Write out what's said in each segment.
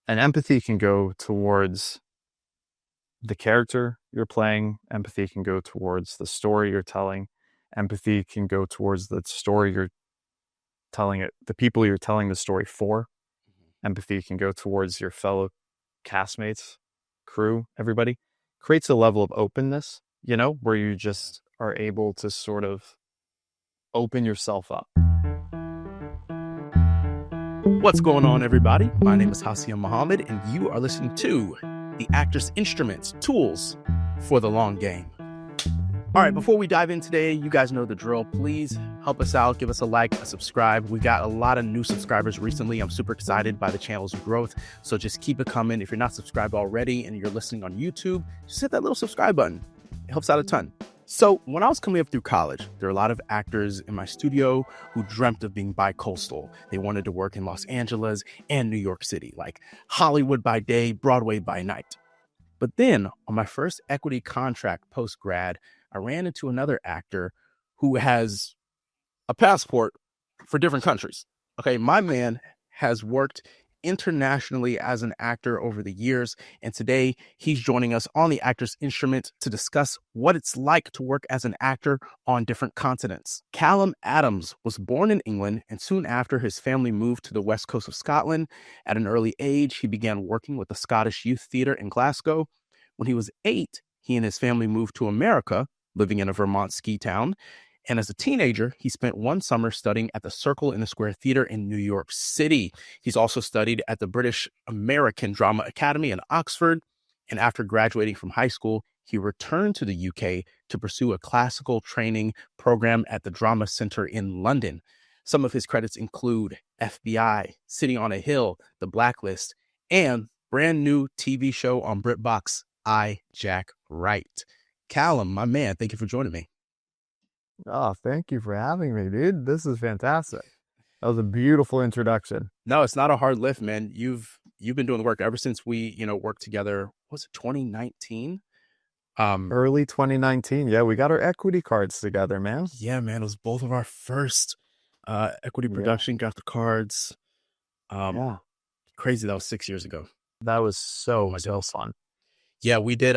And empathy can go towards the character you're playing. Empathy can go towards the story you're telling. Empathy can go towards the story you're telling it, the people you're telling the story for. Empathy can go towards your fellow castmates, crew, everybody. Creates a level of openness, where you just are able to sort of open yourself up. What's going on, everybody? My name is Hassiem Muhammad, and you are listening to the Actor's Instruments, Tools for the Long Game. All right, before we dive in today, you guys know the drill. Please help us out. Give us a like, a subscribe. We got a lot of new subscribers recently. I'm super excited by the channel's growth. So just keep it coming. If you're not subscribed already and you're listening on YouTube, just hit that little subscribe button. It helps out a ton. So when I was coming up through college, there were a lot of actors in my studio who dreamt of being bi-coastal. They wanted to work in Los Angeles and New York City, like Hollywood by day, Broadway by night. But then on my first equity contract post-grad, I ran into another actor who has a passport for different countries. Okay, my man has worked internationally as an actor over the years, and today he's joining us on the Actor's Instrument to discuss what it's like to work as an actor on different continents. Callum Adams was born in England, and soon after his family moved to the west coast of Scotland. At an early age, he began working with the Scottish Youth Theatre in Glasgow. When he was 8, he and his family moved to America, living in a Vermont ski town. And as a teenager, he spent one summer studying at the Circle in the Square Theatre in New York City. He's also studied at the British American Drama Academy in Oxford. And after graduating from high school, he returned to the UK to pursue a classical training program at the Drama Centre in London. Some of his credits include FBI, City on a Hill, The Blacklist, and brand new TV show on BritBox, I, Jack Wright. Callum, my man, thank you for joining me. Oh, thank you for having me, dude. This is fantastic. That was a beautiful introduction. No, it's not a hard lift, man. You've been doing the work ever since we, worked together. Was it 2019? Early 2019. Yeah, we got our equity cards together, man. Yeah, man. It was both of our first equity production, got the cards. Yeah. Crazy. That was 6 years ago. That was so fun. Yeah, we did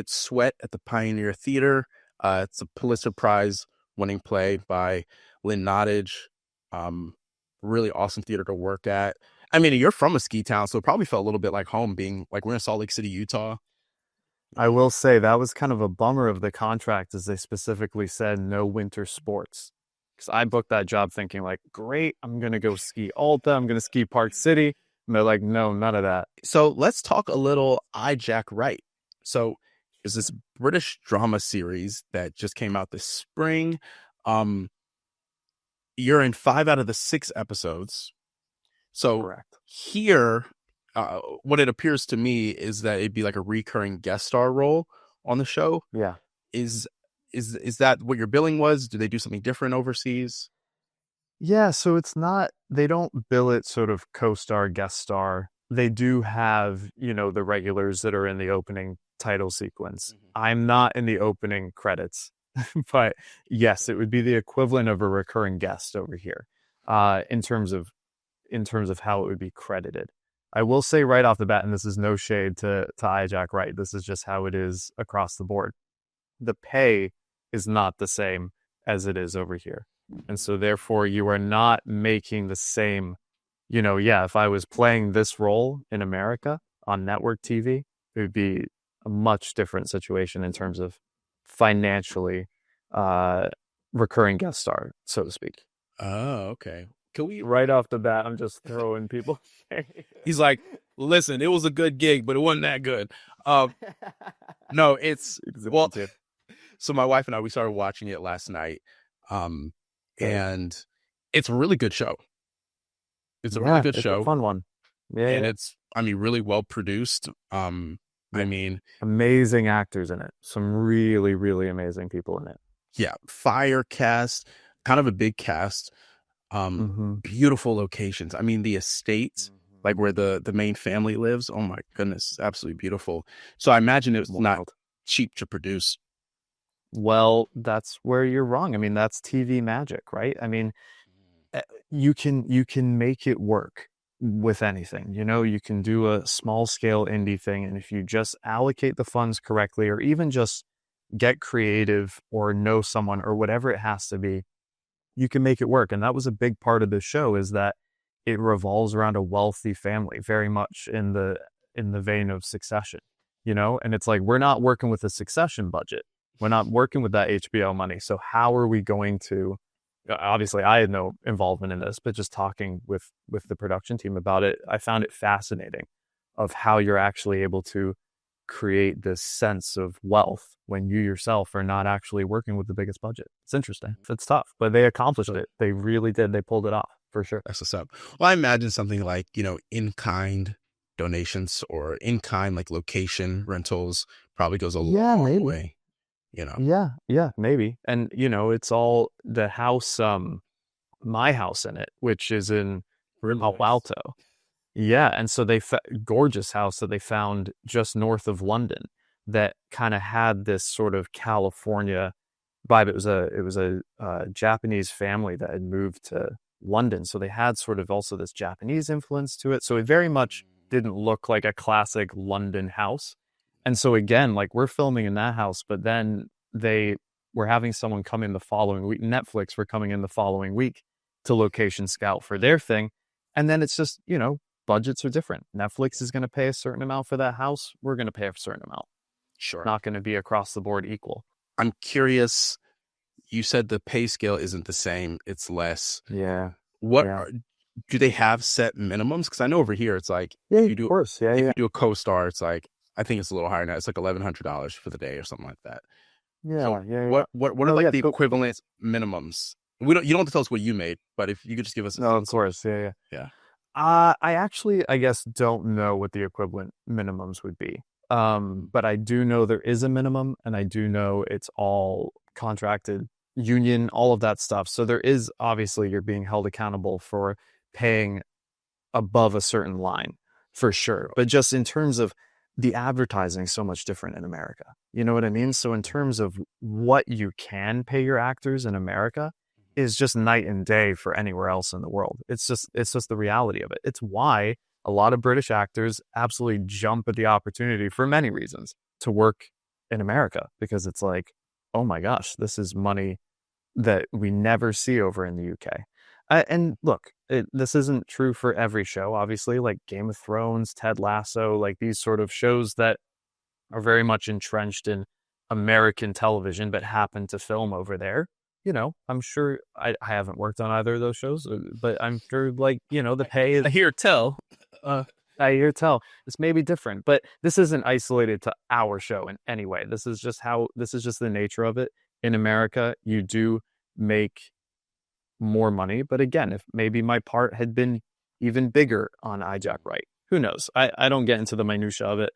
Sweat at the Pioneer Theater. It's a Pulitzer Prize winning play by Lynn Nottage. Really awesome theater to work at. I mean, you're from a ski town, so it probably felt a little bit like home, being like we're in Salt Lake City, Utah. I will say that was kind of a bummer of the contract, as they specifically said no winter sports. Because I booked that job thinking like, great, I'm going to go ski Alta, I'm going to ski Park City. And they're like, no, none of that. So let's talk a little I, Jack Wright. So there's this British drama series that just came out this spring. You're in 5 out of the 6 episodes. So Correct. Here, what it appears to me is that it'd be like a recurring guest star role on the show. Yeah. Is that what your billing was? Do they do something different overseas? Yeah, so it's not, they don't bill it sort of co-star, guest star. They do have, the regulars that are in the opening title sequence. Mm-hmm. I'm not in the opening credits, but yes, it would be the equivalent of a recurring guest over here, in terms of how it would be credited. I will say right off the bat, and this is no shade to I, Jack Wright, this is just how it is across the board. The pay is not the same as it is over here. And so therefore you are not making the same, if I was playing this role in America on network TV, it would be a much different situation in terms of financially recurring guest star, so to speak. Oh, okay. Can we right off the bat, I'm just throwing people. He's like, listen, it was a good gig, but it wasn't that good. No, it's well. So my wife and I, we started watching it last night. And it's a really good show. It's a really good show. A fun one. Yeah. And it's, really well produced. Amazing actors in it. Some really, really amazing people in it. Yeah. Fire cast, kind of a big cast. Beautiful locations. The estates, like where the main family lives. Oh my goodness. Absolutely beautiful. So I imagine it was not cheap to produce. Well, that's where you're wrong. That's TV magic, right? You can make it work. with anything. You can do a small scale indie thing, and if you just allocate the funds correctly, or even just get creative or know someone or whatever it has to be, you can make it work. And that was a big part of the show, is that it revolves around a wealthy family, very much in the vein of Succession, and it's like, we're not working with a Succession budget. We're not working with that HBO money. So how are we going to, obviously I had no involvement in this, but just talking with the production team about it, I found it fascinating of how you're actually able to create this sense of wealth when you yourself are not actually working with the biggest budget. It's interesting. It's tough, but they accomplished it. They really did. They pulled it off for sure. That's what's up. Well, I imagine something like, in-kind donations or in-kind like location rentals probably goes a long way. Yeah, maybe. And it's all the house, my house in it, which is in Palo Alto. Yeah, and so gorgeous house that they found just north of London that kind of had this sort of California vibe. It was a Japanese family that had moved to London, so they had sort of also this Japanese influence to it. So it very much didn't look like a classic London house. And so again, like, we're filming in that house, but then they were having someone come in the following week. Netflix were coming in the following week to location scout for their thing. And then it's just, budgets are different. Netflix is going to pay a certain amount for that house. We're going to pay a certain amount. Sure. Not going to be across the board equal. I'm curious. You said the pay scale isn't the same. It's less. Yeah. Do they have set minimums? Because I know over here it's like, of course. If you do a co-star, it's like, I think it's a little higher now. It's like $1,100 for the day or something like that. What are like the equivalent minimums? You don't have to tell us what you made, but if you could just give us. No, of course. Yeah. I guess don't know what the equivalent minimums would be. But I do know there is a minimum, and I do know it's all contracted, union, all of that stuff. So there is, obviously, you're being held accountable for paying above a certain line for sure. But just in terms of the advertising, so much different in America. You know what I mean? So in terms of what you can pay your actors in America is just night and day for anywhere else in the world. It's just the reality of it. It's why a lot of British actors absolutely jump at the opportunity, for many reasons, to work in America, because it's like, oh my gosh, this is money that we never see over in the UK. And look, this isn't true for every show, obviously, like Game of Thrones, Ted Lasso, like these sort of shows that are very much entrenched in American television, but happen to film over there. I'm sure I haven't worked on either of those shows, but I'm sure, like, the pay is. I hear tell. It's maybe different, but this isn't isolated to our show in any way. This is just the nature of it. In America, you do make more money, but again, if maybe my part had been even bigger on iJack Wright, who knows? I don't get into the minutia of it.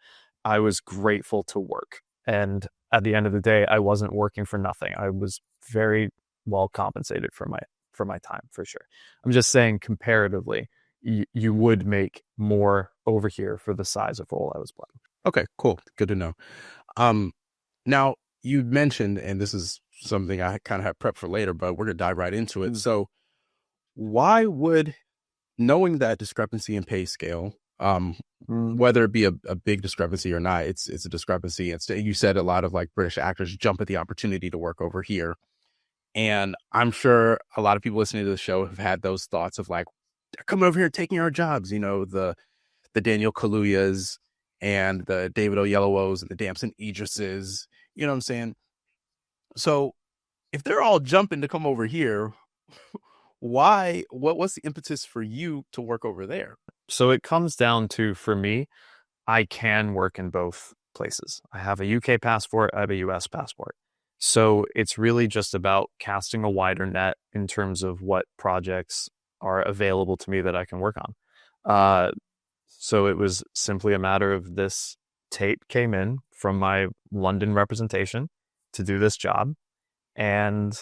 I was grateful to work, and at the end of the day, I wasn't working for nothing. I was very well compensated for my time, for sure. I'm just saying, comparatively, you would make more over here for the size of role I was playing. Okay, cool. Good to know. Now, you mentioned, and this is something I kind of have prepped for later, but we're going to dive right into it. So why would, knowing that discrepancy in pay scale, whether it be a big discrepancy or not, it's a discrepancy. You said a lot of like British actors jump at the opportunity to work over here. And I'm sure a lot of people listening to the show have had those thoughts of like, they're coming over here taking our jobs, the Daniel Kaluyas and the David Oyelowo's and the Damson Idrises, you know what I'm saying? So if they're all jumping to come over here, what's the impetus for you to work over there? So it comes down to, for me, I can work in both places. I have a UK passport, I have a US passport. So it's really just about casting a wider net in terms of what projects are available to me that I can work on. So it was simply a matter of this tape came in from my London representation to do this job. And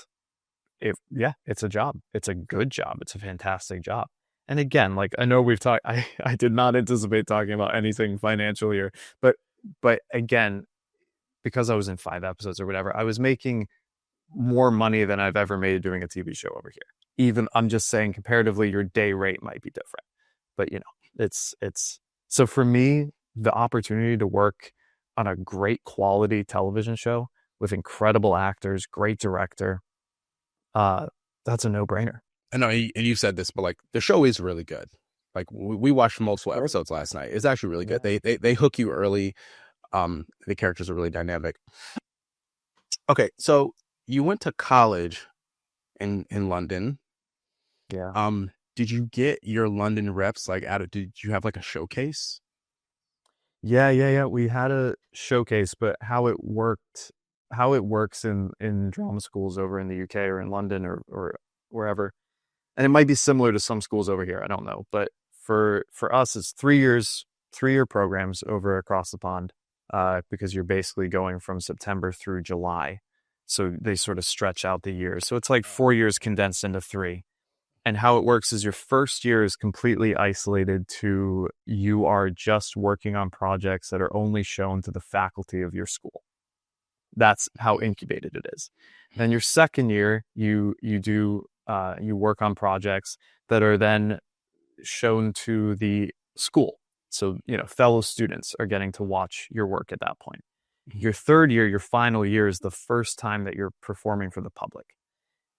it's a job. It's a good job. It's a fantastic job. And again, like, I know we've talked, I did not anticipate talking about anything financial here, but again, because I was in 5 episodes or whatever, I was making more money than I've ever made doing a TV show over here. Even, I'm just saying, comparatively, your day rate might be different, but It's so for me, the opportunity to work on a great quality television show with incredible actors, great director, that's a no-brainer. I know, and you said this, but like the show is really good. Like we watched multiple episodes last night. It's actually really good. They hook you early. The characters are really dynamic. Okay, so you went to college in London. Yeah. Did you get your London reps like did you have like a showcase? Yeah. We had a showcase, but how it works in drama schools over in the UK or in London or wherever, and it might be similar to some schools over here, I don't know, but for us, it's 3-year programs over across the pond, because you're basically going from September through July, so they sort of stretch out the years. So it's like 4 years condensed into 3. And how it works is your first year is completely isolated to you are just working on projects that are only shown to the faculty of your school. That's how incubated it is. Then your second year, you work on projects that are then shown to the school. So, fellow students are getting to watch your work at that point. Your third year, your final year, is the first time that you're performing for the public.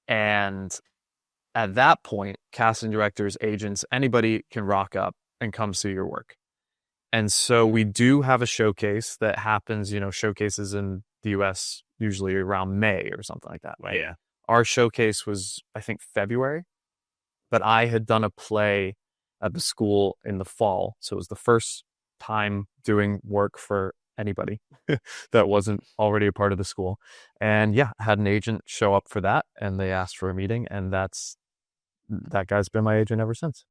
And at that point, casting directors, agents, anybody can rock up and come see your work. And so we do have a showcase that happens, showcases in the US usually around May or something like that, right? Yeah. Our showcase was, I think, February, but I had done a play at the school in the fall. So it was the first time doing work for anybody that wasn't already a part of the school. And yeah, I had an agent show up for that, and they asked for a meeting, and that guy's been my agent ever since.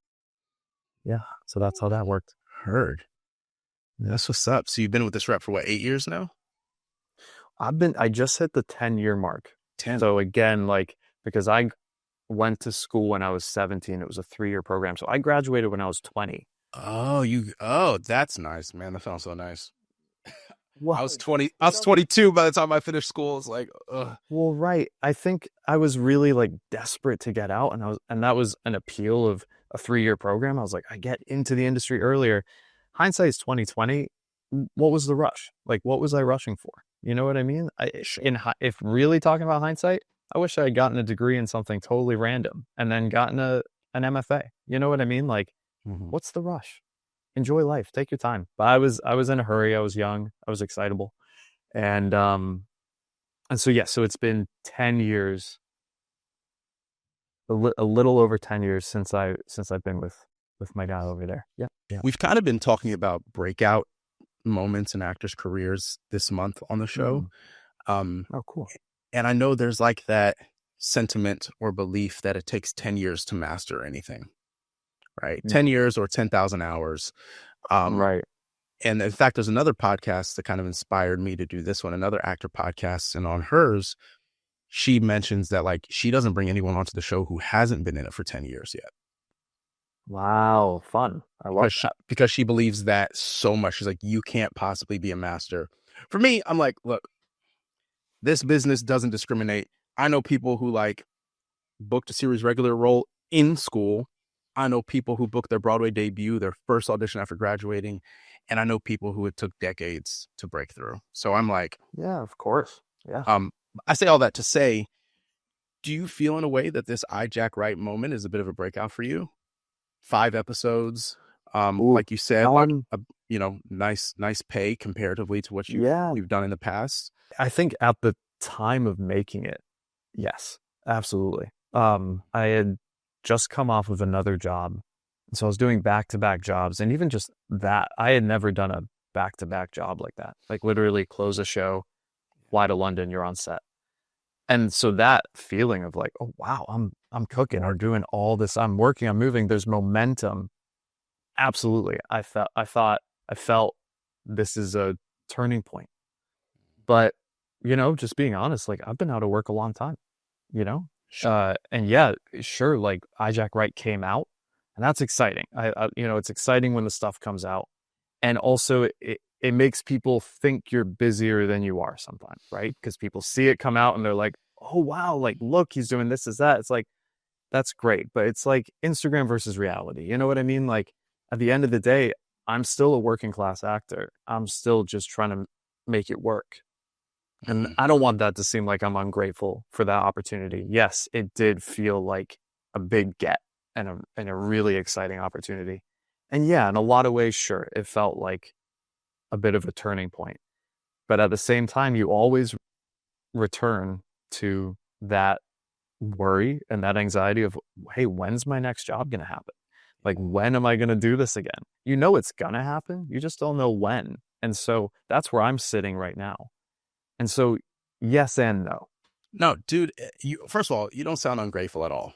Yeah, so that's how that worked. Heard. That's what's up. So you've been with this rep for what, 8 years now? I just hit the 10-year mark. 10. So again, because I went to school when I was 17, it was a 3-year program. So I graduated when I was 20. Oh, that's nice, man. That sounds so nice. Well, I was 22 by the time I finished school. It's like, ugh. Well, right. I think I was really desperate to get out, and that was an appeal of a 3-year program. I was like, I get into the industry earlier. Hindsight is 2020. What was the rush? What was I rushing for? You know what I mean? If really talking about hindsight, I wish I had gotten a degree in something totally random and then gotten an MFA. You know what I mean? What's the rush? Enjoy life. Take your time. But I was in a hurry. I was young. I was excitable. And so it's been 10 years, a little over 10 years since I've been with my guy over there. Yeah. We've kind of been talking about breakout moments in actors' careers this month on the show. Oh, cool. And I know there's that sentiment or belief that it takes 10 years to master anything, right? 10 years or 10,000 hours. Right. And in fact, there's another podcast that kind of inspired me to do this one, another actor podcast. And on hers, she mentions that she doesn't bring anyone onto the show who hasn't been in it for 10 years yet. Wow. Fun. I love that. Because she believes that so much. She's like, you can't possibly be a master. For me, I'm like, look, this business doesn't discriminate. I know people who booked a series regular role in school. I know people who booked their Broadway debut, their first audition after graduating. And I know people who it took decades to break through. So I'm like, yeah, of course. Yeah. I say all that to say, do you feel in a way that this Jack Wright moment is a bit of a breakout for you? 5 episodes, like you said, nice pay comparatively to what you've done in the past. I think at the time of making it, yes, absolutely. I had just come off of another job, so I was doing back-to-back jobs, and even just that, I had never done a back-to-back job like that. Literally close a show, fly to London, you're on set. And so that feeling of oh wow, I'm cooking or doing all this, I'm working, I'm moving, there's momentum. Absolutely. I felt this is a turning point. But, just being honest, I've been out of work a long time, Sure. And yeah, sure. Jack Wright came out, and that's exciting. It's exciting when the stuff comes out. And also it makes people think you're busier than you are sometimes, right? Because people see it come out and they're like, oh, wow, look, he's doing this, is that. It's that's great. But it's Instagram versus reality. You know what I mean? at the end of the day, I'm still a working class actor. I'm still just trying to make it work. And I don't want that to seem like I'm ungrateful for that opportunity. Yes, it did feel like a big get and a really exciting opportunity. And yeah, in a lot of ways, sure, it felt like a bit of a turning point. But at the same time, you always return to that worry and that anxiety of, hey, when's my next job going to happen? Like, when am I going to do this again? You know it's going to happen. You just don't know when. And so that's where I'm sitting right now. And so, yes and no. No, dude, first of all, you don't sound ungrateful at all.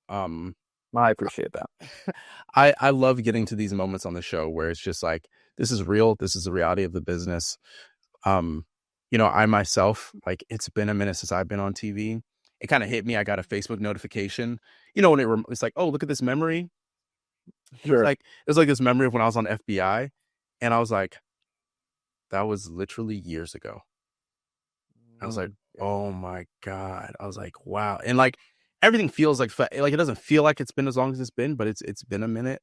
I appreciate that. I love getting to these moments on the show where it's just like, this is real. This is the reality of the business. I myself, like, it's been a minute since I've been on TV. It kind of hit me. I got a Facebook notification, when it's like, oh, look at this memory. Sure. It was like this memory of when I was on FBI, and I was like, that was literally years ago. I was like, oh my God. I was like, wow. And like, everything feels like it doesn't feel like it's been as long as it's been, but it's been a minute.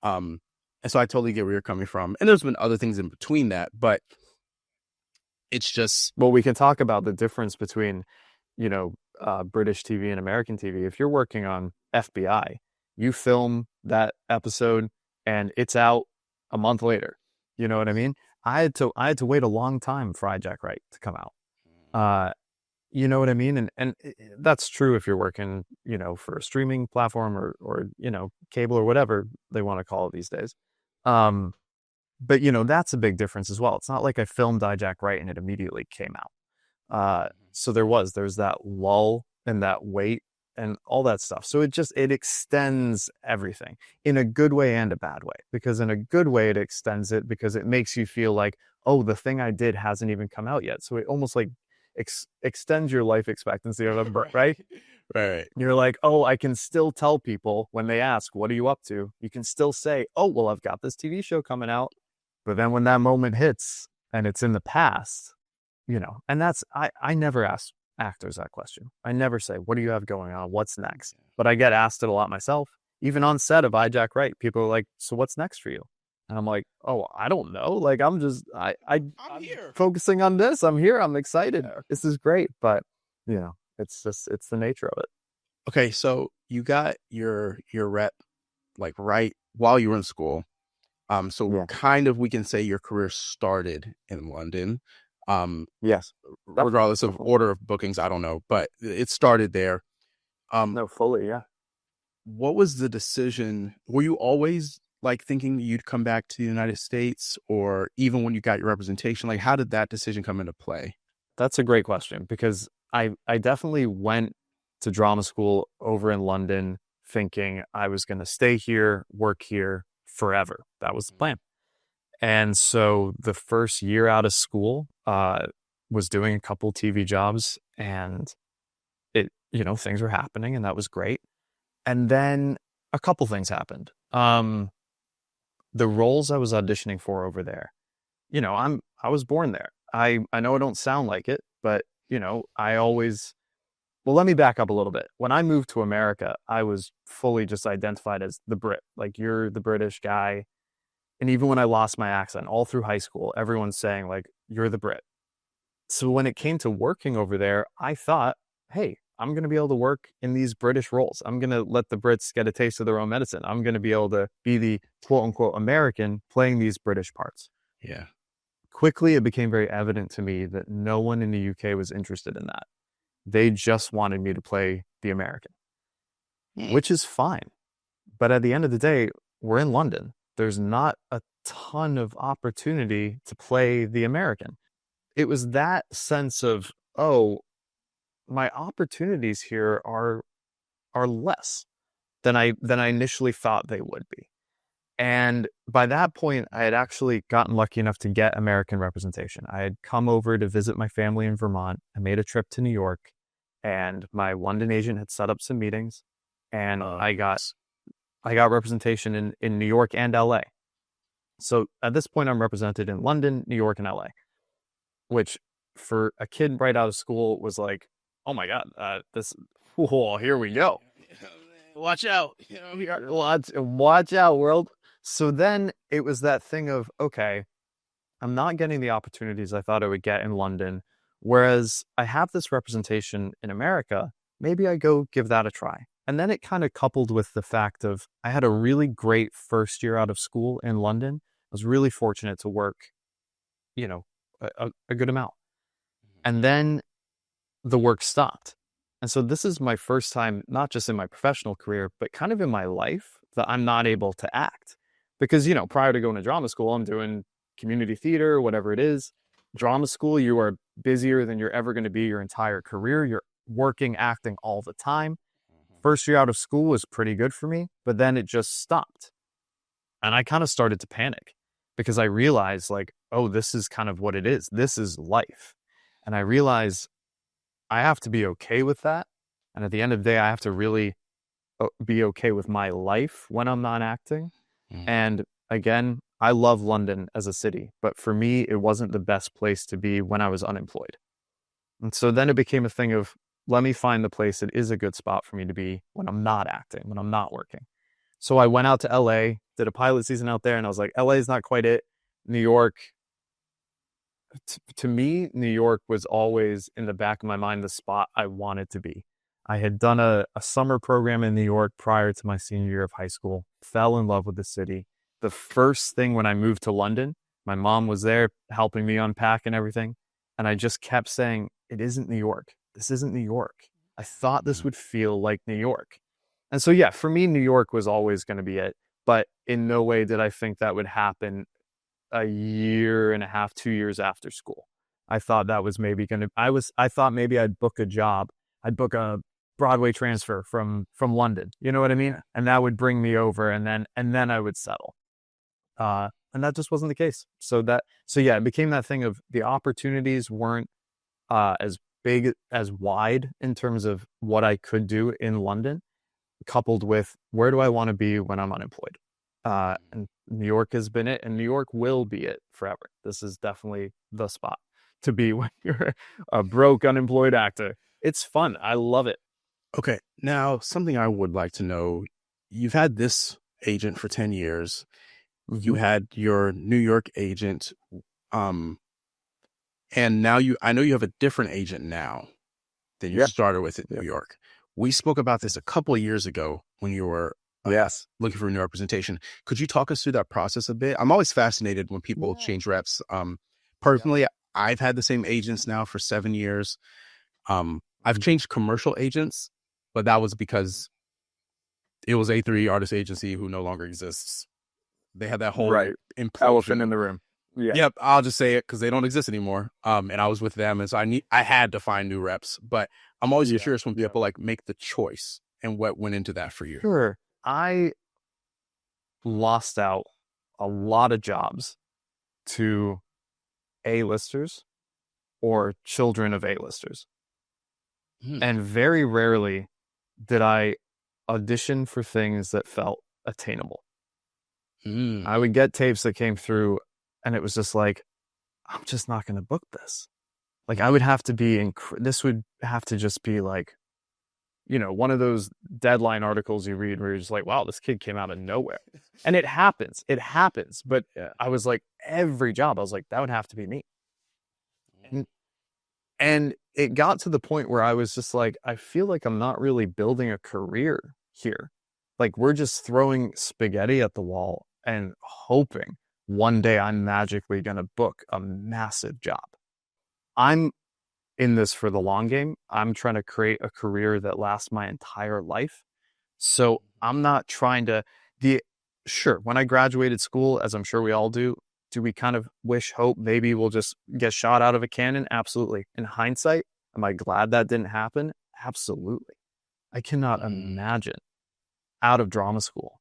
And so I totally get where you're coming from. And there's been other things in between that, but it's just, well, we can talk about the difference between, British TV and American TV. If you're working on FBI, you film that episode and it's out a month later. You know what I mean? I had to wait a long time for iJack Wright to come out. You know what I mean? And that's true if you're working, for a streaming platform or cable or whatever they want to call it these days. But that's a big difference as well. It's not like I filmed iJack Wright and it immediately came out. So there's that lull and that wait and all that stuff. So it extends everything in a good way and a bad way, because in a good way, it extends it because it makes you feel like, oh, the thing I did hasn't even come out yet. So it almost like extends your life expectancy of a right? Right. You're like, oh, I can still tell people when they ask, what are you up to? You can still say, oh, well, I've got this TV show coming out. But then when that moment hits and it's in the past, and that's, I never ask actors that question. I never say, what do you have going on? What's next? But I get asked it a lot myself. Even on set of iJack Wright, people are like, so what's next for you? And I'm like, oh, I don't know. Like, I'm here focusing on this. I'm here. I'm excited. Yeah. This is great. But, it's the nature of it. Okay. So you got your rep, like, right while you were in school. Kind of, we can say your career started in London. Yes. Regardless of order of bookings, I don't know, but it started there. No, fully. Yeah. What was the decision? Were you always like thinking you'd come back to the United States, or even when you got your representation, like, how did that decision come into play? That's a great question, because I definitely went to drama school over in London thinking I was going to stay here, work here forever. That was the plan. And so the first year out of school, was doing a couple TV jobs, and things were happening, and that was great. And then a couple things happened. The roles I was auditioning for over there, I was born there. I know I don't sound like it, but let me back up a little bit. When I moved to America, I was fully just identified as the Brit. Like, you're the British guy. And even when I lost my accent all through high school, everyone's saying, like, you're the Brit. So when it came to working over there, I thought, hey, I'm going to be able to work in these British roles. I'm going to let the Brits get a taste of their own medicine. I'm going to be able to be the quote unquote American playing these British parts. Yeah. Quickly, it became very evident to me that no one in the UK was interested in that. They just wanted me to play the American, which is fine. But at the end of the day, we're in London. There's not a ton of opportunity to play the American. It was that sense of, oh, my opportunities here are less than I initially thought they would be. And by that point, I had actually gotten lucky enough to get American representation. I had come over to visit my family in Vermont. I made a trip to New York, and my London agent had set up some meetings, and I got representation in New York and LA. So at this point, I'm represented in London, New York, and LA, which for a kid right out of school was like, oh my God, here we go. Watch out. Watch out, world. So then it was that thing of, okay, I'm not getting the opportunities I thought I would get in London, whereas I have this representation in America. Maybe I go give that a try. And then it kind of coupled with the fact of I had a really great first year out of school in London. I was really fortunate to work, you know, a good amount. And then the work stopped. And so this is my first time, not just in my professional career, but kind of in my life that I'm not able to act. Because, prior to going to drama school, I'm doing community theater, whatever it is. Drama school, you are busier than you're ever going to be your entire career. You're working, acting all the time. First year out of school was pretty good for me, but then it just stopped. And I kind of started to panic because I realized like, oh, this is kind of what it is. This is life. And I realized I have to be okay with that. And at the end of the day, I have to really be okay with my life when I'm not acting. And again, I love London as a city, but for me, it wasn't the best place to be when I was unemployed. And so then it became a thing of, let me find the place that is a good spot for me to be when I'm not acting, when I'm not working. So I went out to LA, did a pilot season out there, and I was like, LA is not quite it. New York, to me, New York was always in the back of my mind, the spot I wanted to be. I had done a summer program in New York prior to my senior year of high school, fell in love with the city. The first thing when I moved to London, my mom was there helping me unpack and everything. And I just kept saying, it isn't New York. This isn't New York. I thought this would feel like New York. And so, yeah, for me, New York was always going to be it. But in no way did I think that would happen a year and a half, 2 years after school. I thought that was maybe going to, I thought maybe I'd book a job. I'd book a Broadway transfer from London. You know what I mean? And that would bring me over and then I would settle. And that just wasn't the case. So yeah, it became that thing of the opportunities weren't as big, as wide in terms of what I could do in London, coupled with where do I want to be when I'm unemployed? And New York has been it, and New York will be it forever. This is definitely the spot to be when you're a broke, unemployed actor. It's fun. I love it. Okay. Now, something I would like to know, you've had this agent for 10 years. You had your New York agent, and now I know you have a different agent now than you started with in New York. We spoke about this a couple of years ago when you were looking for a new representation. Could you talk us through that process a bit? I'm always fascinated when people change reps. Personally, I've had the same agents now for 7 years. I've changed commercial agents, but that was because it was A3 Artist Agency who no longer exists. They had that whole elephant in the room. Yeah. Yep. I'll just say it because they don't exist anymore. And I was with them, and so I had to find new reps. But I'm always curious when people like make the choice and what went into that for you. Sure. I lost out a lot of jobs to A-listers or children of A-listers. And very rarely did I audition for things that felt attainable. I would get tapes that came through and it was just like, I'm just not going to book this. Like I would have to be, this would have to just be like, one of those deadline articles you read where you're just like, wow, this kid came out of nowhere. And it happens. But I was like, every job, I was like, that would have to be me. And it got to the point where I was just like, I feel like I'm not really building a career here. Like we're just throwing spaghetti at the wall and hoping one day I'm magically going to book a massive job. I'm in this for the long game. I'm trying to create a career that lasts my entire life. So I'm not trying to sure, when I graduated school, as I'm sure we all do we kind of hope maybe we'll just get shot out of a cannon? Absolutely. In hindsight, am I glad that didn't happen? Absolutely. I cannot imagine out of drama school,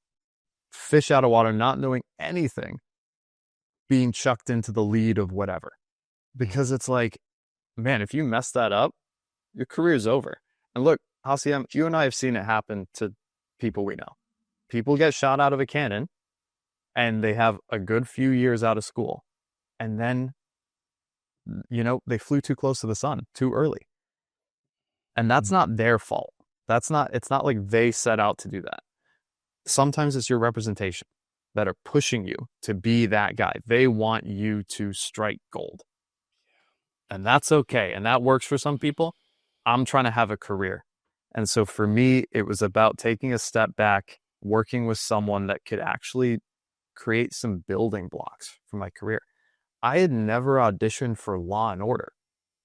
fish out of water, not knowing anything, being chucked into the lead of whatever. Because it's like, man, if you mess that up, your career's over. And look, Hassiem, you and I have seen it happen to people we know. People get shot out of a cannon and they have a good few years out of school. And then, they flew too close to the sun too early. And that's not their fault. It's not like they set out to do that. Sometimes it's your representation. that are pushing you to be that guy. They want you to strike gold. And that's okay. And that works for some people. I'm trying to have a career. And so for me, it was about taking a step back, working with someone that could actually create some building blocks for my career. I had never auditioned for Law and Order.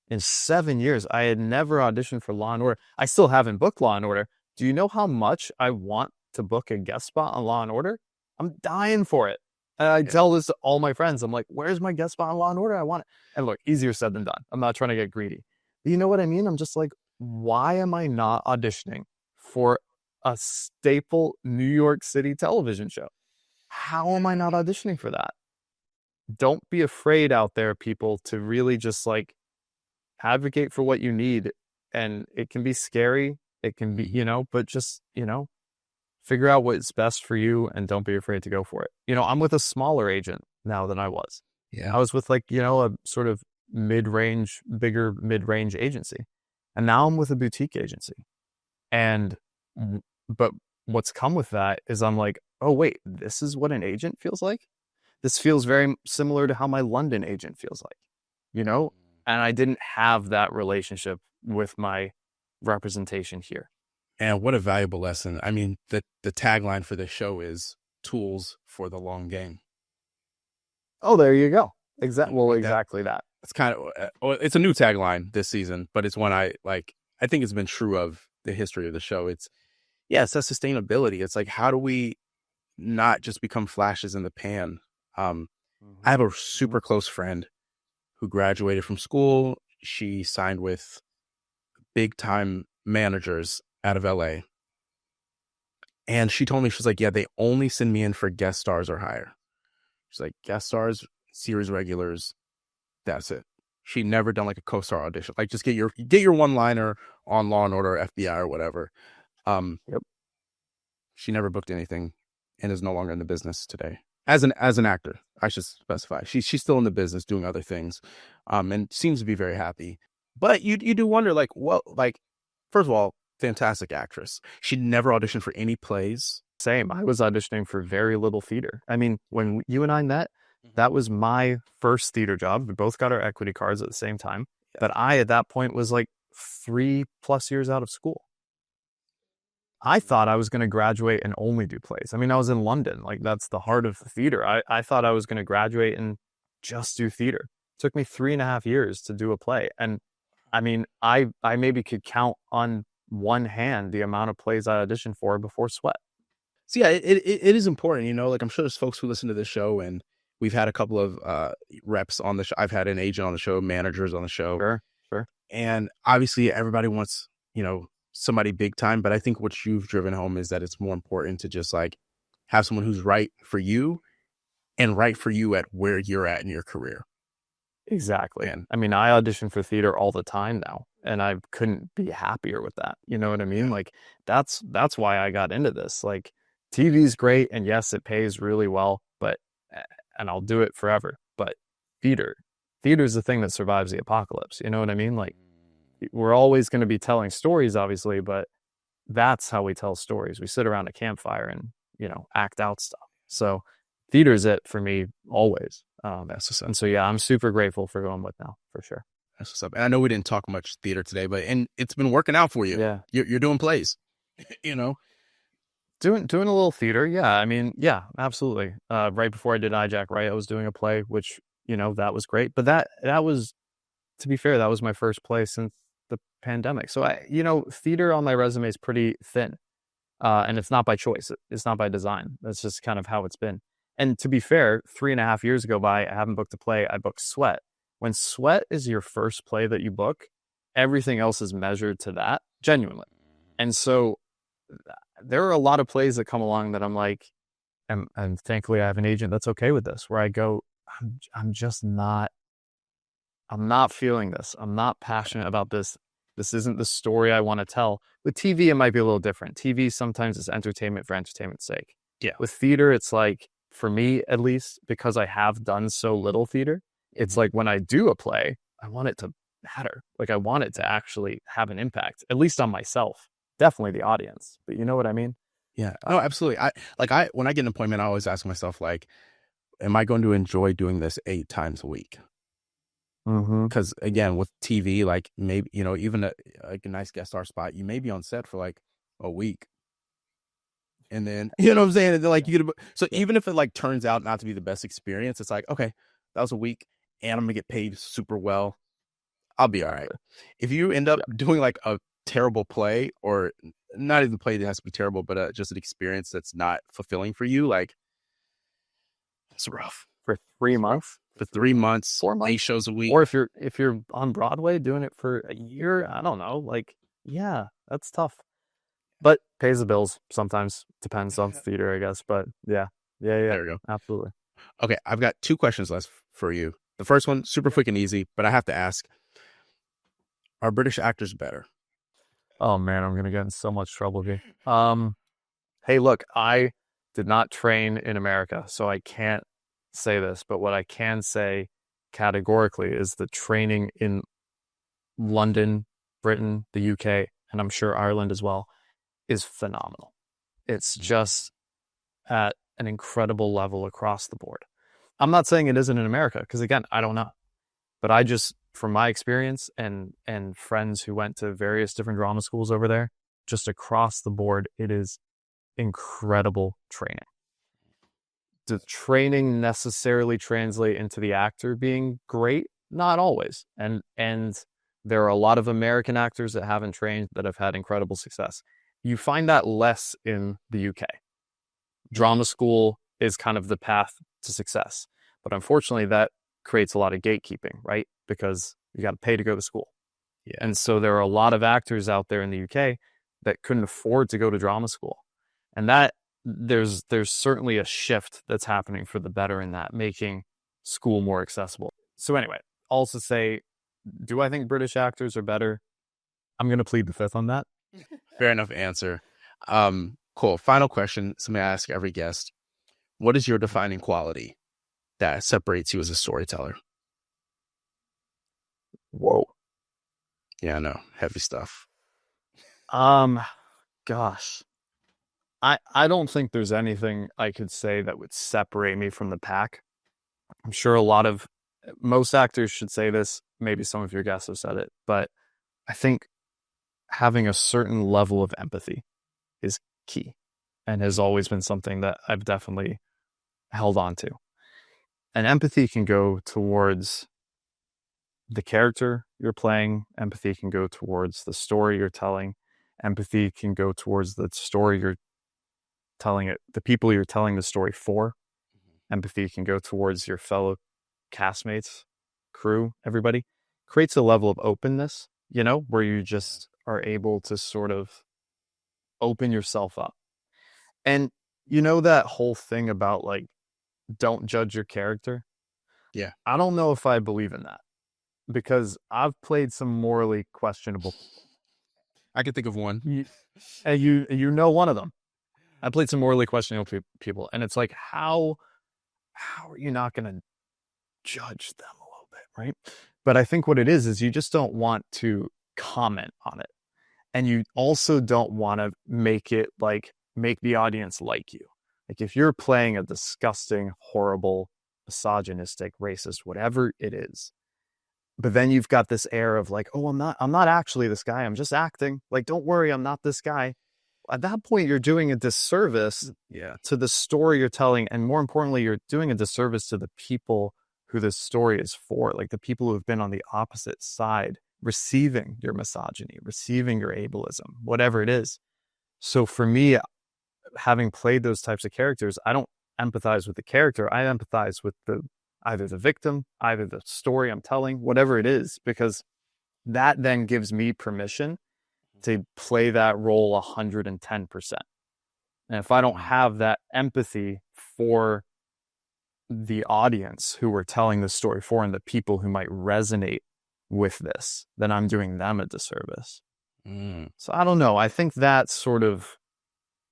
In 7 years, I had never auditioned for Law and Order. I still haven't booked Law and Order. Do you know how much I want to book a guest spot on Law and Order? I'm dying for it. And I tell this to all my friends. I'm like, where's my guest spot on Law and Order? I want it. And look, easier said than done. I'm not trying to get greedy. But you know what I mean? I'm just like, why am I not auditioning for a staple New York City television show? How am I not auditioning for that? Don't be afraid out there, people, to really just like advocate for what you need. And it can be scary. It can be, but just, figure out what's best for you and don't be afraid to go for it. I'm with a smaller agent now than I was. Yeah. I was with a sort of bigger mid-range agency. And now I'm with a boutique agency. But what's come with that is I'm like, oh, wait, this is what an agent feels like? This feels very similar to how my London agent feels like, And I didn't have that relationship with my representation here. And what a valuable lesson. I mean, the tagline for this show is tools for the long game. Oh, there you go. Exactly that. It's kind of, it's a new tagline this season, but it's one I think it's been true of the history of the show. It's that sustainability. It's like, how do we not just become flashes in the pan? I have a super close friend who graduated from school. She signed with big time managers out of LA. And she told me, she's like, yeah, they only send me in for guest stars or higher. She's like, guest stars, series regulars, that's it. She never done like a co-star audition. Like, just get your one-liner on Law and Order, FBI, or whatever. Yep. She never booked anything and is no longer in the business today. As an actor, I should specify. She's still in the business doing other things, and seems to be very happy. But you do wonder, first of all, fantastic actress. She never auditioned for any plays. Same. I was auditioning for very little theater. I mean, when you and I met, that was my first theater job. We both got our equity cards at the same time. But I, at that point, was like 3+ years out of school. I thought I was going to graduate and only do plays. I mean, I was in London. Like, that's the heart of the theater. I thought I was going to graduate and just do theater. It took me 3.5 years to do a play. And I mean, I maybe could count on one hand the amount of plays I auditioned for before Sweat. So yeah, it is important, like I'm sure there's folks who listen to this show, and we've had a couple of reps on the show. I've had an agent on the show, managers on the show. Sure. And obviously everybody wants, somebody big time, but I think what you've driven home is that it's more important to just like have someone who's right for you and right for you at where you're at in your career. Exactly. And I mean, I audition for theater all the time now, and I couldn't be happier with that. You know what I mean? Like, that's why I got into this. Like, TV's great, and yes, it pays really well, and I'll do it forever. But theater's the thing that survives the apocalypse. You know what I mean? Like, we're always going to be telling stories, obviously, but that's how we tell stories. We sit around a campfire and, act out stuff. So theater's it for me always. And so, yeah, I'm super grateful for going with now, for sure. That's what's up. And I know we didn't talk much theater today, and it's been working out for you. Yeah. You're doing plays, Doing a little theater. Yeah. I mean, yeah, absolutely. Right before I did iJack Wright, I was doing a play, which, that was great. But that was, to be fair, that was my first play since the pandemic. So theater on my resume is pretty thin. And it's not by choice. It's not by design. That's just kind of how it's been. And to be fair, 3.5 years go by, I haven't booked a play. I booked Sweat. When Sweat is your first play that you book, everything else is measured to that, genuinely. And so there are a lot of plays that come along that I'm like, and thankfully I have an agent that's okay with this, where I go, I'm not feeling this. I'm not passionate about this. This isn't the story I want to tell. With TV, it might be a little different. TV sometimes is entertainment for entertainment's sake. Yeah. With theater, it's like, for me at least, because I have done so little theater, it's like when I do a play, I want it to matter. Like, I want it to actually have an impact, at least on myself. Definitely the audience, but you know what I mean? Yeah. No, absolutely. When I get an appointment, I always ask myself, like, am I going to enjoy doing this 8 times a week? Because again, with TV, like maybe, even like a nice guest star spot, you may be on set for like a week. And then, you know what I'm saying? Like so even if it like turns out not to be the best experience, it's like, okay, that was a week and I'm gonna get paid super well. I'll be all right. If you end up doing like a terrible play, or not even the play that has to be terrible, but just an experience that's not fulfilling for you, like it's rough. For 3 months? For 3 months, 4 months? 8 shows a week. Or if you're on Broadway doing it for a year, I don't know. Like, yeah, that's tough. But pays the bills sometimes. Depends on theater, I guess. But yeah. There we go. Absolutely. Okay, I've got 2 questions left for you. The first one, super quick and easy, but I have to ask, are British actors better? Oh man, I'm gonna get in so much trouble here. Hey, look, I did not train in America, so I can't say this, but what I can say categorically is the training in London, Britain, the UK, and I'm sure Ireland as well, is phenomenal. It's just at an incredible level across the board. I'm not saying it isn't in America, because again, I don't know. But I just, from my experience and friends who went to various different drama schools over there, just across the board, it is incredible training. Does training necessarily translate into the actor being great? Not always. And there are a lot of American actors that haven't trained that have had incredible success. You find that less in the UK. Drama school is kind of the path to success. But unfortunately, that creates a lot of gatekeeping, right? Because you got to pay to go to school. Yeah. And so there are a lot of actors out there in the UK that couldn't afford to go to drama school. And that there's certainly a shift that's happening for the better in that, making school more accessible. So anyway, also say, do I think British actors are better? I'm going to plead the fifth on that. Fair enough answer. Cool. Final question. Something I ask every guest. What is your defining quality that separates you as a storyteller? Whoa. Yeah, I know. Heavy stuff. Gosh. I don't think there's anything I could say that would separate me from the pack. I'm sure most actors should say this. Maybe some of your guests have said it, but I think having a certain level of empathy is key and has always been something that I've definitely held on to. And empathy can go towards the character you're playing. Empathy can go towards the story you're telling. Empathy can go towards the story you're telling it, the people you're telling the story for. Empathy can go towards your fellow castmates, crew, everybody. Creates a level of openness, where you just are able to sort of open yourself up. And that whole thing about like, don't judge your character. Yeah. I don't know if I believe in that, because I've played some morally questionable. I can think of one. You know one of them. I played some morally questionable people, and it's like, how are you not going to judge them a little bit, right? But I think what it is you just don't want to comment on it. And you also don't want to make the audience like you. Like if you're playing a disgusting, horrible, misogynistic, racist, whatever it is, but then you've got this air of like, oh, I'm not actually this guy. I'm just acting. Like, don't worry, I'm not this guy. At that point, you're doing a disservice to the story you're telling. And more importantly, you're doing a disservice to the people who this story is for, like the people who have been on the opposite side, receiving your misogyny, receiving your ableism, whatever it is. So for me, having played those types of characters, I don't empathize with the character. I empathize with either the victim, either the story I'm telling, whatever it is, because that then gives me permission to play that role 110%. And if I don't have that empathy for the audience who we're telling the story for and the people who might resonate with this, then I'm doing them a disservice. So I don't know. I think that sort of,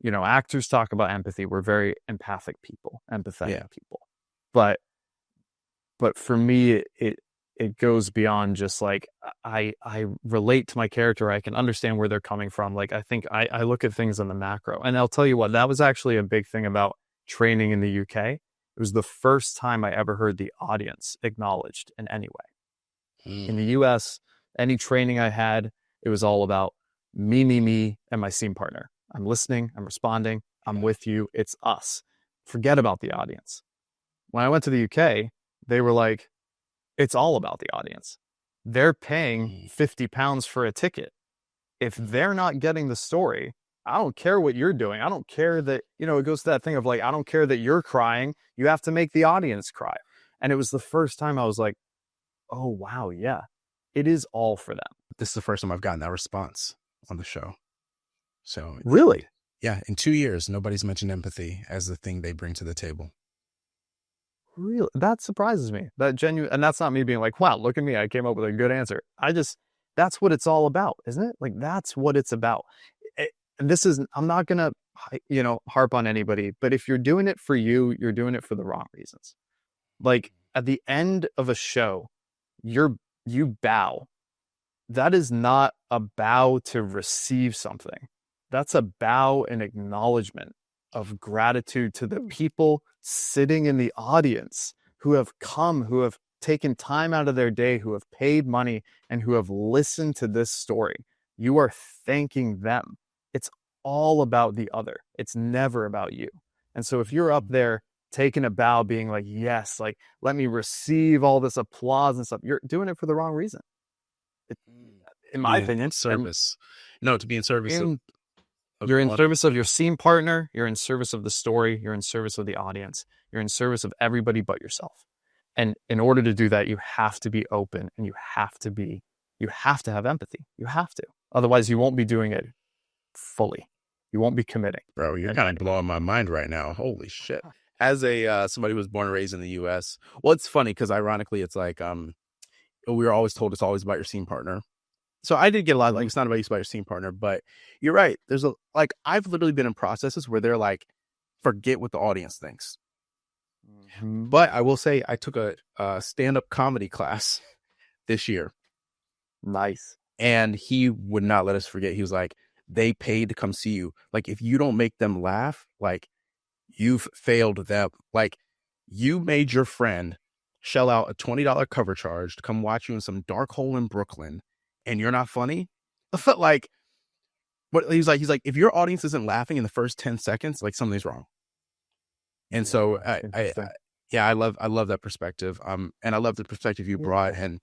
actors talk about empathy. We're very empathic people, empathetic people. But for me, it goes beyond just like I relate to my character. I can understand where they're coming from. Like I think I look at things in the macro. And I'll tell you what, that was actually a big thing about training in the UK. It was the first time I ever heard the audience acknowledged in any way. In the US, any training I had, it was all about me, and my scene partner. I'm listening, I'm responding, I'm with you, it's us. Forget about the audience. When I went to the UK, they were like, it's all about the audience. They're paying £50 for a ticket. If they're not getting the story, I don't care what you're doing. I don't care that, it goes to that thing of like, I don't care that you're crying. You have to make the audience cry. And it was the first time I was like, oh, wow, yeah, it is all for them. This is the first time I've gotten that response on the show. So really? Yeah. In 2 years, nobody's mentioned empathy as the thing they bring to the table. Really? That surprises me. That genuine, and that's not me being like, wow, look at me, I came up with a good answer. That's what it's all about, isn't it? Like, that's what it's about. And this is, I'm not going to, harp on anybody, but if you're doing it for you, you're doing it for the wrong reasons. Like at the end of a show, you bow. That is not a bow to receive something. That's a bow and acknowledgement of gratitude to the people sitting in the audience who have come, who have taken time out of their day, who have paid money, and who have listened to this story. You are thanking them. It's all about the other. It's never about you. And so if you're up there taking a bow, being like, yes, like, let me receive all this applause and stuff, you're doing it for the wrong reason. In my opinion. Service. No, to be in service. You're in service of your scene partner. You're in service of the story. You're in service of the audience. You're in service of everybody but yourself. And in order to do that, you have to be open and you have to have empathy. You have to. Otherwise, you won't be doing it fully. You won't be committing. Bro, you're kind of blowing my mind right now. Holy shit. As somebody who was born and raised in the U.S., well, it's funny because ironically, it's like we were always told it's always about your scene partner. So I did get a lot of like, it's not about you, it's about your scene partner, but you're right. There's I've literally been in processes where they're like, forget what the audience thinks. Mm-hmm. But I will say I took a stand-up comedy class this year. Nice. And he would not let us forget. He was like, they paid to come see you. Like, if you don't make them laugh, like, you've failed them. Like, you made your friend shell out a $20 cover charge to come watch you in some dark hole in Brooklyn, and you're not funny. I felt like, but he's like, if your audience isn't laughing in the first 10 seconds, like, something's wrong. And so I love that perspective. And I love the perspective you brought. And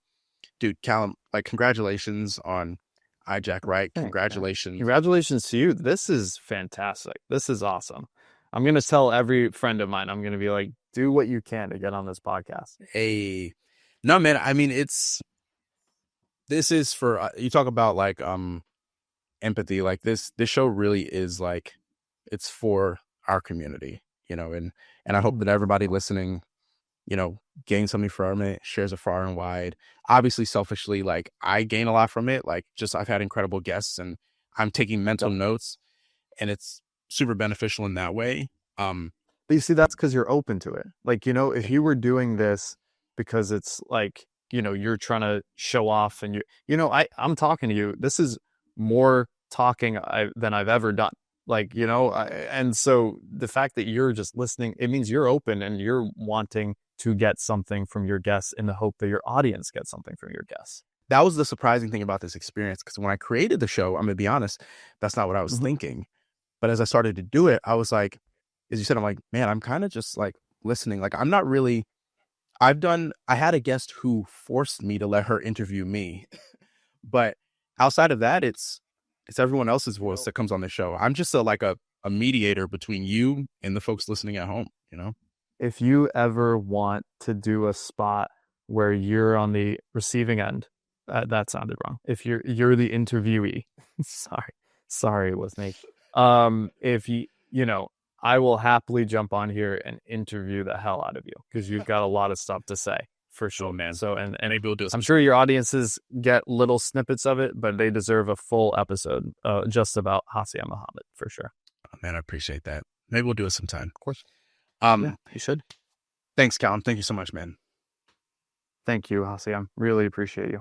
dude, Callum, like, congratulations on iJack Wright. Congratulations. Congratulations to you. This is fantastic. This is awesome. I'm going to tell every friend of mine, I'm going to be like, do what you can to get on this podcast. Hey, no, man. I mean, this is for, you talk about like, empathy. Like this show really is like, it's for our community, and I hope that everybody listening, gains something from it, shares it far and wide. Obviously, selfishly, like, I gain a lot from it. Like, just, I've had incredible guests and I'm taking mental notes, and it's super beneficial in that way. But you see, that's because you're open to it. Like, if you were doing this because it's like, you're trying to show off and I'm talking to you. This is more talking than I've ever done. Like, and so the fact that you're just listening, it means you're open and you're wanting to get something from your guests in the hope that your audience gets something from your guests. That was the surprising thing about this experience, because when I created the show, I'm going to be honest, that's not what I was thinking. But as I started to do it, I was like, as you said, I'm like, man, I'm kind of just like listening. Like, I'm not really, I had a guest who forced me to let her interview me. But outside of that, it's everyone else's voice that comes on the show. I'm just a mediator between you and the folks listening at home, If you ever want to do a spot where you're on the receiving end, that sounded wrong. If you're the interviewee, sorry, it was me. If I will happily jump on here and interview the hell out of you, because you've got a lot of stuff to say. For sure, man. So, and maybe we'll do. I'm sure your audiences get little snippets of it, but they deserve a full episode just about Hassiem Muhammad, for sure. Oh, man, I appreciate that. Maybe we'll do it sometime. Of course. You should. Thanks, Callum. Thank you so much, man. Thank you, Hassiem. Really appreciate you.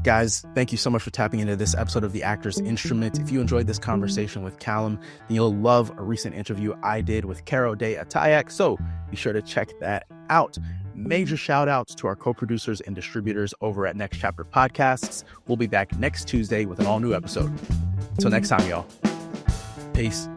Guys, thank you so much for tapping into this episode of The Actor's Instrument. If you enjoyed this conversation with Callum, then you'll love a recent interview I did with Caro de Atayak, so be sure to check that out. Major shout outs to our co-producers and distributors over at Next Chapter Podcasts. We'll be back next Tuesday with an all-new episode. Until next time, y'all. Peace.